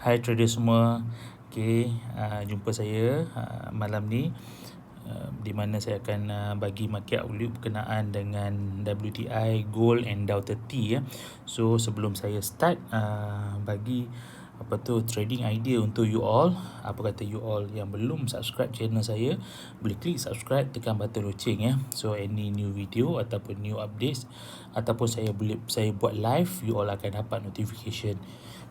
Hai trader semua. Jumpa saya malam ni, di mana saya akan bagi market outlook berkenaan dengan WTI, Gold and Dow 30 ya. So sebelum saya start, bagi trading idea untuk you all. Apa kata you all yang belum subscribe channel saya, boleh klik subscribe, tekan button loceng ya. So any new video ataupun new updates ataupun saya buat live, you all akan dapat notification.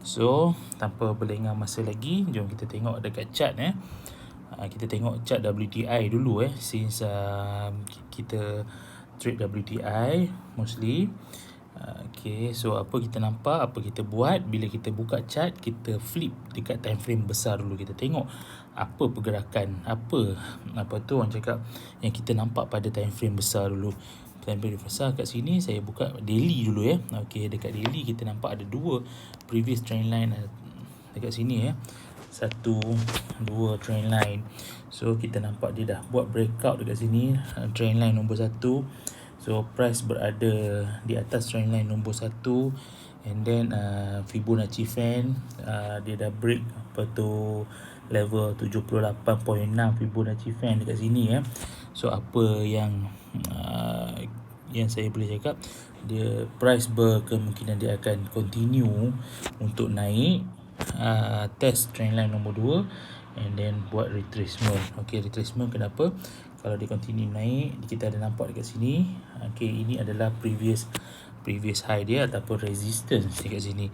So tanpa berlengah masa lagi, jom kita tengok dekat chart kita tengok chart WTI dulu since kita trade WTI mostly. So apa kita nampak, apa kita buat bila kita buka chart, kita flip dekat time frame besar dulu. Kita tengok apa pergerakan, apa orang cakap yang kita nampak pada time frame besar dulu. Time frame besar kat sini saya buka daily dulu ya. Dekat daily kita nampak ada dua previous trend line dekat sini satu, dua trend line. So kita nampak dia dah buat breakout dekat sini, trend line nombor 1. So price berada di atas trend line nombor 1, and then Fibonacci fan dia dah break level 78.6 Fibonacci fan dekat sini ya. So apa yang saya boleh cakap, dia price berkemungkinan dia akan continue untuk naik, test trend line nombor 2 and then buat retracement. Retracement kenapa? Kalau dia continue naik, kita ada nampak dekat sini. Ini adalah previous high dia ataupun resistance dekat sini.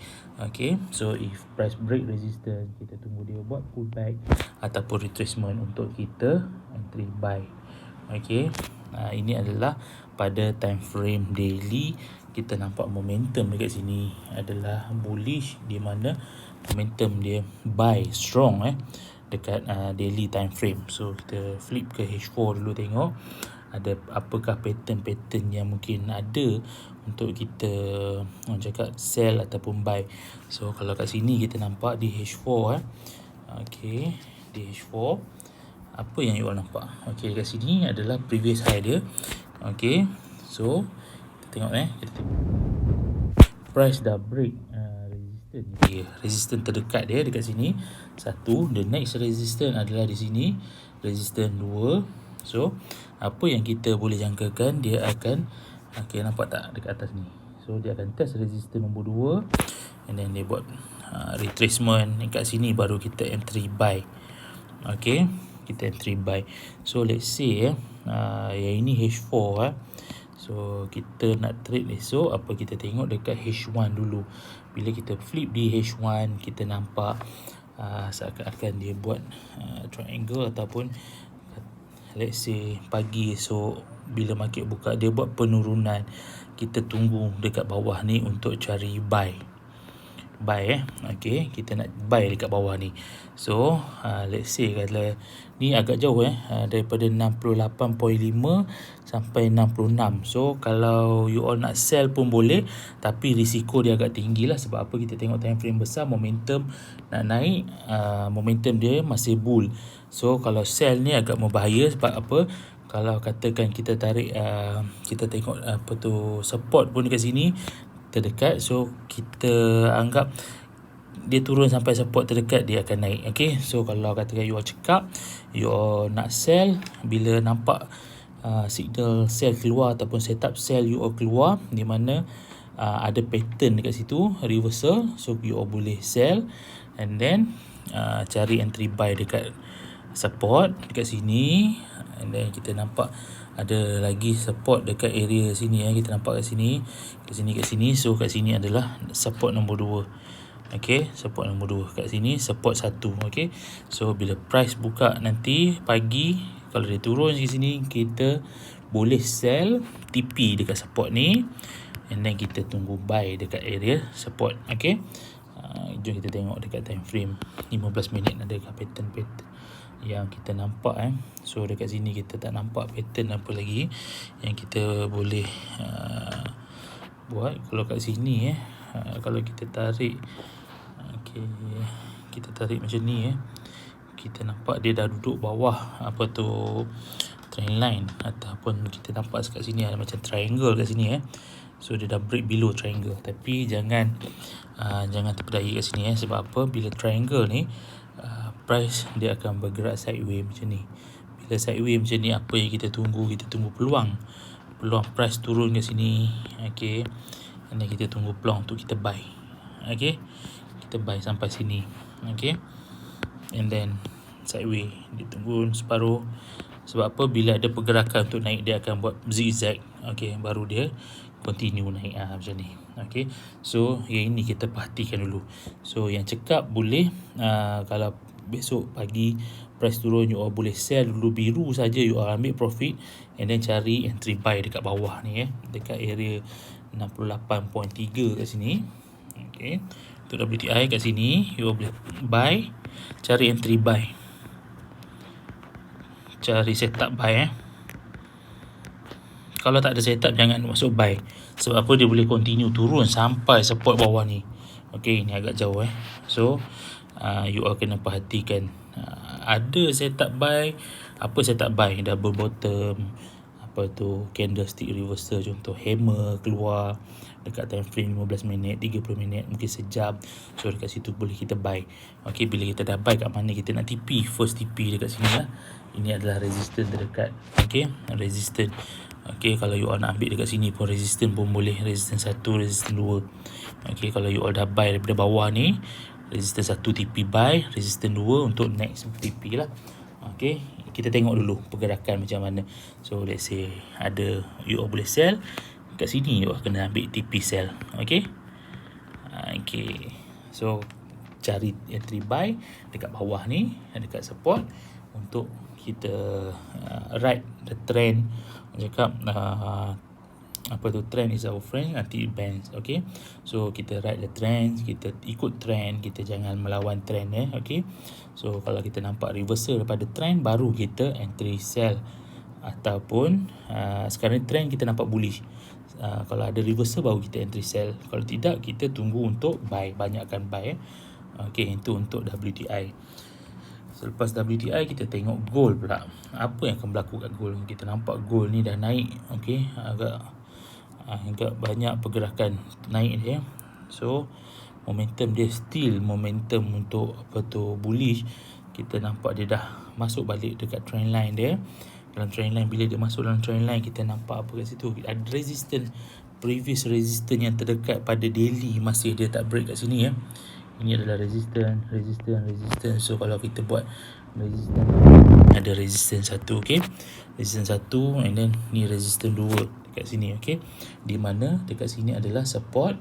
So if price break resistance, kita tunggu dia buat pullback ataupun retracement untuk kita entry buy. Ini adalah pada time frame daily. Kita nampak momentum dekat sini adalah bullish, di mana momentum dia buy strong dekat daily time frame. So kita flip ke H4 dulu, tengok ada apakah pattern yang mungkin ada untuk kita orang cakap sell ataupun buy. So kalau kat sini kita nampak di H4 di H4 apa yang you all nampak. Dekat sini adalah previous high dia. So kita tengok price dah break resistance terdekat dia dekat sini. Satu, the next resistance adalah di sini, resistance 2. So apa yang kita boleh jangkakan, dia akan nampak tak dekat atas ni. So dia akan test resistance nombor 2 and then dia buat retracement dekat sini, baru kita entry buy. Kita entry buy. So let's say yang ini H4 So kita nak trade esok, apa kita tengok dekat H1 dulu. Bila kita flip di H1, kita nampak seakan-akan dia buat triangle, ataupun let's say pagi esok bila market buka dia buat penurunan, kita tunggu dekat bawah ni untuk cari buy. Kita nak buy dekat bawah ni. So let's say kalau ni agak jauh daripada 68.5 sampai 66. So kalau you all nak sell pun boleh, tapi risiko dia agak tinggi lah. Sebab apa? Kita tengok time frame besar, momentum nak naik, momentum dia masih bull. So kalau sell ni agak berbahaya. Sebab apa? Kalau katakan kita tarik, kita tengok support pun dekat sini terdekat. So kita anggap dia turun sampai support terdekat, dia akan naik. So kalau katakan you all cekap, you all nak sell, bila nampak signal sell keluar ataupun setup sell you all keluar, di mana ada pattern dekat situ, reversal, so you all boleh sell and then cari entry buy dekat support dekat sini. And then kita nampak ada lagi support dekat area sini kita nampak kat sini. So kat sini adalah support nombor 2. Support nombor 2 kat sini, support 1. So bila price buka nanti pagi, kalau dia turun di sini, kita boleh sell TP dekat support ni, and then kita tunggu buy dekat area support. Jom kita tengok dekat time frame 15 minit adakah pattern yang kita nampak So dekat sini kita tak nampak pattern apa lagi yang kita boleh buat. Kalau kat sini kalau kita tarik, kita tarik macam ni kita nampak dia dah duduk bawah trend line, ataupun kita nampak kat sini ada macam triangle kat sini So dia dah break below triangle. Tapi jangan terpedaya kat sini sebab apa, bila triangle ni price dia akan bergerak sideways macam ni. Bila sideways macam ni, apa yang kita tunggu? Kita tunggu peluang price turun ke sini. Okay, and then kita tunggu peluang untuk kita buy. Okay, kita buy sampai sini. Okay, and then sideways dia tunggu separuh. Sebab apa? Bila ada pergerakan untuk naik, dia akan buat zigzag. Okay, baru dia continue naik macam ni. Okay, so yang ini kita perhatikan dulu. So yang cekap boleh kalau besok pagi price turun, you all boleh sell dulu biru saja, you all ambil profit and then cari entry buy dekat bawah ni dekat area 68.3 kat sini. Okay, untuk WTI kat sini you all boleh buy, cari entry buy, cari setup buy Kalau tak ada setup, jangan masuk buy. Sebab apa? Dia boleh continue turun sampai support bawah ni. Okay, ni agak jauh So you all kena perhatikan ada setup buy. Apa setup buy? Double bottom, apa tu, candlestick reversal, contoh hammer keluar dekat time frame 15 minit, 30 minit, mungkin sejam. So dekat situ boleh kita buy. Okay, bila kita dah buy, kat mana kita nak TP? First TP dekat sini lah. Ini adalah resistance terdekat. Okay, resistance. Okay, kalau you all nak ambil dekat sini pun resistance pun boleh. Resistance 1, resistance 2. Okay, kalau you all dah buy daripada bawah ni, resistance 1 TP buy, resistance 2 untuk next TP lah. Okay, kita tengok dulu pergerakan macam mana. So let's say ada, you all boleh sell kat sini, you all kena ambil TP sell. Okay, okay, so cari entry buy dekat bawah ni, dekat support, untuk kita ride the trend. Cakap apa tu, trend is our friend until it bends. Okay, so kita ride the trend, kita ikut trend, kita jangan melawan trend Okay, so kalau kita nampak reversal daripada trend, baru kita entry sell. Ataupun sekarang trend kita nampak bullish, kalau ada reversal baru kita entry sell. Kalau tidak, kita tunggu untuk buy, banyakkan buy Okay, itu untuk WTI. Selepas WTI, kita tengok gold pula. Apa yang akan berlaku kat gold? Kita nampak gold ni dah naik. Okay, agak banyak pergerakan naik dia. So momentum dia still momentum untuk apa tu, bullish. Kita nampak dia dah masuk balik dekat trend line dia. Dalam trend line, bila dia masuk dalam trend line, kita nampak apa kat situ? Ada resistance, previous resistance yang terdekat pada daily, masih dia tak break kat sini Ini adalah resistance. So kalau kita buat resistance, ada resistance 1, okay, resistance 1, and then ni resistance 2 dekat sini. Okay, di mana dekat sini adalah support,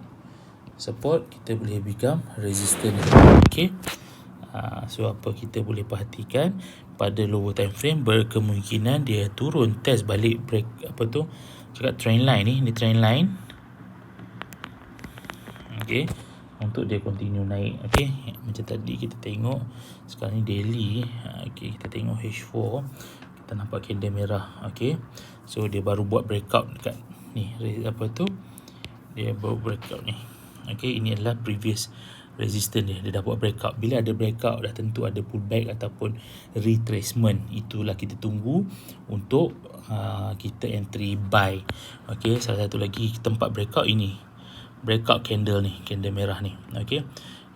kita boleh become resistance. Okay, so apa kita boleh perhatikan pada lower time frame, berkemungkinan dia turun test balik break apa tu, cakap trend line ni trend line. Okay, untuk dia continue naik. Okay, macam tadi kita tengok, sekarang ni daily. Okay, kita tengok H4, kita nampak candle merah. Okay, so dia baru buat breakout dekat ni, apa tu, dia baru breakout ni. Okay, ini adalah previous resistance dia dah buat breakout. Bila ada breakout, dah tentu ada pullback ataupun retracement. Itulah kita tunggu untuk kita entry buy. Okay, salah satu lagi tempat breakout ini, breakout candle ni, candle merah ni. Okay,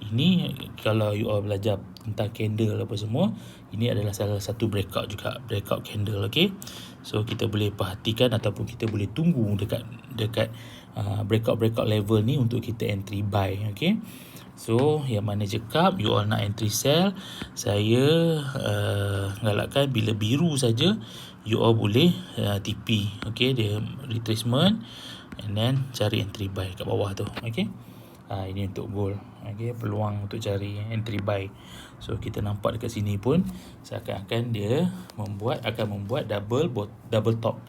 ini kalau you all belajar tentang candle apa semua, ini adalah salah satu breakout juga, breakout candle. Okay, so kita boleh perhatikan ataupun kita boleh tunggu dekat breakout level ni untuk kita entry buy. Okay, so yang mana cakap you all nak entry sell, saya galakkan bila biru saja you all boleh TP. Okay, dia retracement, and then cari entry buy kat bawah tu. Okay, ini untuk gold. Okay, peluang untuk cari entry buy. So kita nampak dekat sini pun seakan-akan dia akan membuat double top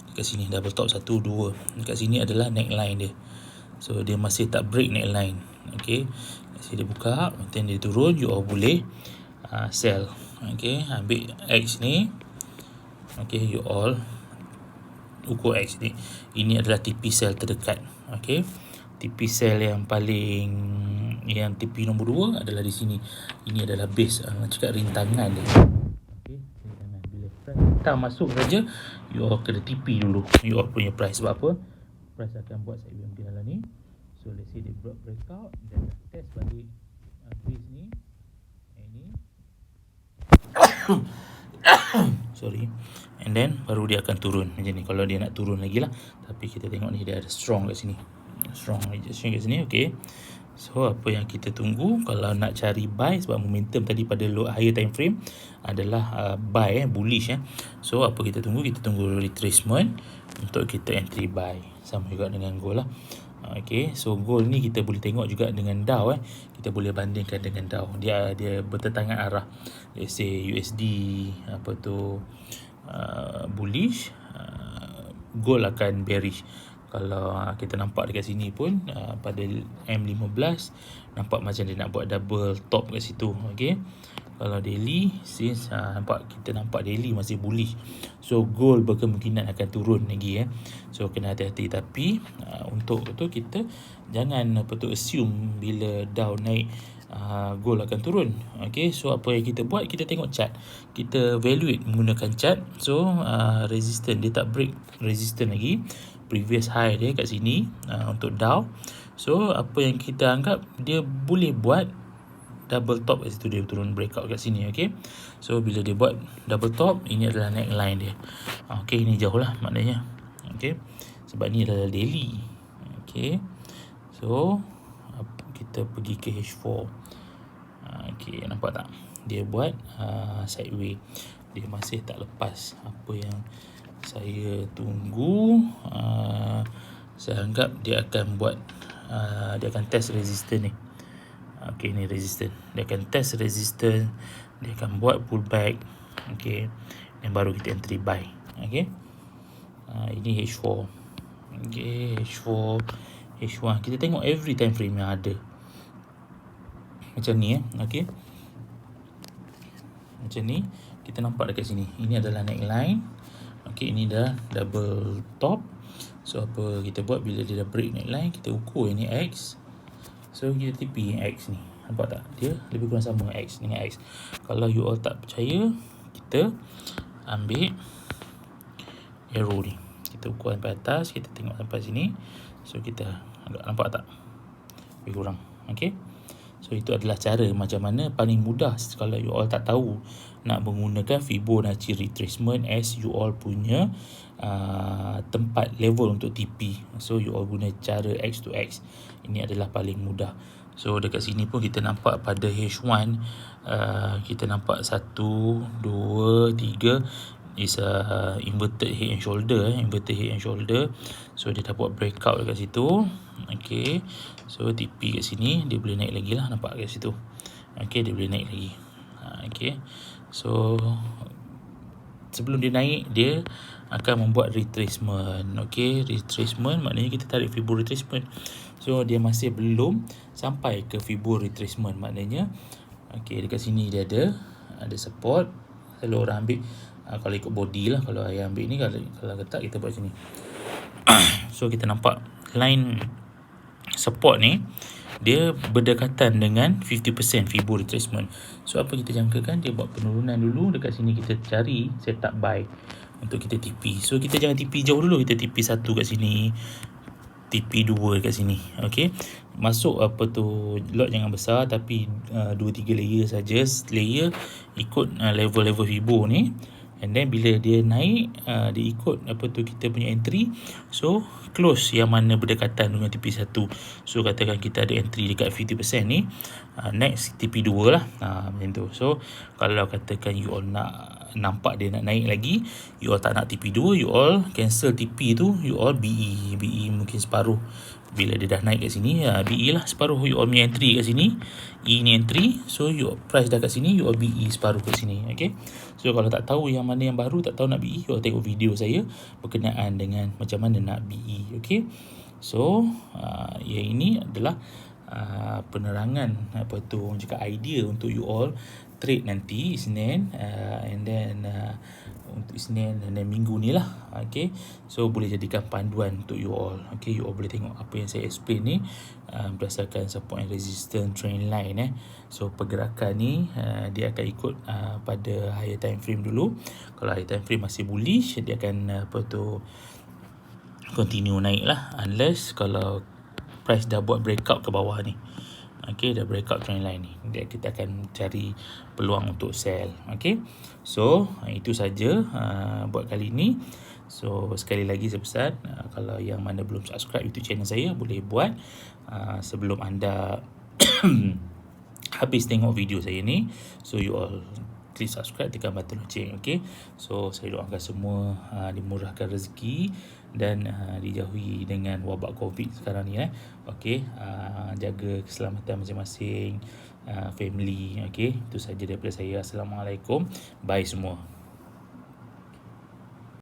dekat sini, double top 1, 2. Dekat sini adalah neckline dia. So dia masih tak break neckline. Okay, dia buka, then dia turun, you all boleh sell. Okay, ambil X ni. Okay, you all ukur X ni. Ini adalah TP sell terdekat. Okay, TP sell yang TP nombor 2 adalah di sini. Ini adalah base, cakap rintangan dia. Okay, rintangan. Bila price tak masuk saja, you all kena TP dulu you all punya price. Sebab apa? price akan buat sideway mungkin dalam ni. So let's say dia buat breakout dan test balik base ni, ini sorry, and then baru dia akan turun macam ni kalau dia nak turun lagi lah. Tapi kita tengok ni dia ada strong kat sini, strong rejection kat sini. Okay, so apa yang kita tunggu kalau nak cari buy, sebab momentum tadi pada low higher time frame adalah buy, bullish. So apa kita tunggu? Kita tunggu retracement untuk kita entry buy, sama juga dengan gold lah. Okay, so gold ni kita boleh tengok juga dengan Dow. Kita boleh bandingkan dengan Dow, dia bertentangan arah. Let's say USD apa tu bullish, gold akan bearish. Kalau kita nampak dekat sini pun pada M15 nampak macam dia nak buat double top kat situ. Okay, kalau daily since kita nampak daily masih bullish, so gold berkemungkinan akan turun lagi. So kena hati-hati. Tapi untuk tu kita jangan assume bila Dow naik gold akan turun. Okay, so apa yang kita buat, kita tengok chart, kita evaluate menggunakan chart. So resistance dia tak break resistance lagi, previous high dia kat sini untuk Dow. So apa yang kita anggap dia boleh buat double top kat situ, dia turun breakout kat sini. Okay, so bila dia buat double top, ini adalah neck line dia. Okay, ini jauh lah maknanya. Okay, sebab ni adalah daily. Okay, so kita pergi ke H4. Okay, nampak tak dia buat sideway, dia masih tak lepas. Apa yang saya tunggu, saya anggap dia akan buat dia akan test resistance ni. Okay, ni resistance, dia akan test resistance, dia akan buat pullback. Okay, dan baru kita entry buy. Okay, ini H4. Okay, H4, H1, kita tengok every time frame yang ada macam ni. Okay, macam ni kita nampak dekat sini, ini adalah neckline. Okay, ini dah double top. So apa kita buat, bila dia dah break neckline, kita ukur ini X. So kita TP X ni, nampak tak dia lebih kurang sama X dengan X. Kalau you all tak percaya, kita ambil arrow ni, kita ukur sampai atas, kita tengok sampai sini. So kita nampak tak lebih kurang. Okay, so itu adalah cara macam mana paling mudah kalau you all tak tahu nak menggunakan Fibonacci retracement as you all punya tempat level untuk TP. So you all guna cara X to X, ini adalah paling mudah. So dekat sini pun kita nampak pada H1 kita nampak 1, 2, 3 is inverted head and shoulder, inverted head and shoulder. So dia dah buat breakout dekat situ. Okay, so TP kat sini, dia boleh naik lagi lah, nampak kat situ. Okay, dia boleh naik lagi. Okay, so sebelum dia naik, dia akan membuat retracement. Okay, retracement maknanya kita tarik Fibo retracement. So dia masih belum sampai ke Fibo retracement, maknanya okay, dekat sini dia ada support. Kalau orang ambil kalau ikut body lah, kalau ayah ambil ni, kalau ketat kita buat sini. So kita nampak line support ni dia berdekatan dengan 50% Fibo retracement. So apa kita jangkakan, dia buat penurunan dulu. Dekat sini kita cari setup buy untuk kita TP. So kita jangan TP jauh dulu, kita TP 1 kat sini, TP 2 kat sini. Okay, masuk lot jangan besar, tapi 2-3 layer saja, layer ikut level-level Fibo ni. And then bila dia naik, dia ikut kita punya entry. So close yang mana berdekatan dengan TP1. So katakan kita ada entry dekat 50% ni, next TP2 lah, macam tu. So kalau katakan you all nak nampak dia nak naik lagi, you all tak nak TP2, you all cancel TP tu, you all BE mungkin separuh. Bila dia dah naik kat sini, BE lah separuh, you all punya entry kat sini, E ni entry. So you all price dah kat sini, you all BE separuh kat sini. Okay, so kalau tak tahu yang mana yang baru, tak tahu nak BE, you all tengok video saya berkenaan dengan macam mana nak BE. Okay, so yang ini adalah penerangan cakap idea untuk you all trade nanti Isnin, and then untuk Isnin dan minggu ni lah. Okay, so boleh jadikan panduan untuk you all. Okay, you all boleh tengok apa yang saya explain ni berdasarkan support and resistance trend line. So pergerakan ni dia akan ikut pada higher time frame dulu. Kalau higher time frame masih bullish, dia akan continue naik lah, unless kalau price dah buat breakout ke bawah ni. Okay, dah breakout trend line ni, kita akan cari peluang untuk sell. Okay, so itu saja buat kali ni. So sekali lagi saya pesan, kalau yang mana belum subscribe YouTube channel saya, boleh buat sebelum anda habis tengok video saya ni. So you all please subscribe, tekan button loceng. Okay, so saya doakan semua dimurahkan rezeki dan dijauhi dengan wabak COVID sekarang ni. Okay, jaga keselamatan masing-masing family. Okay, itu saja daripada saya. Assalamualaikum, bye semua.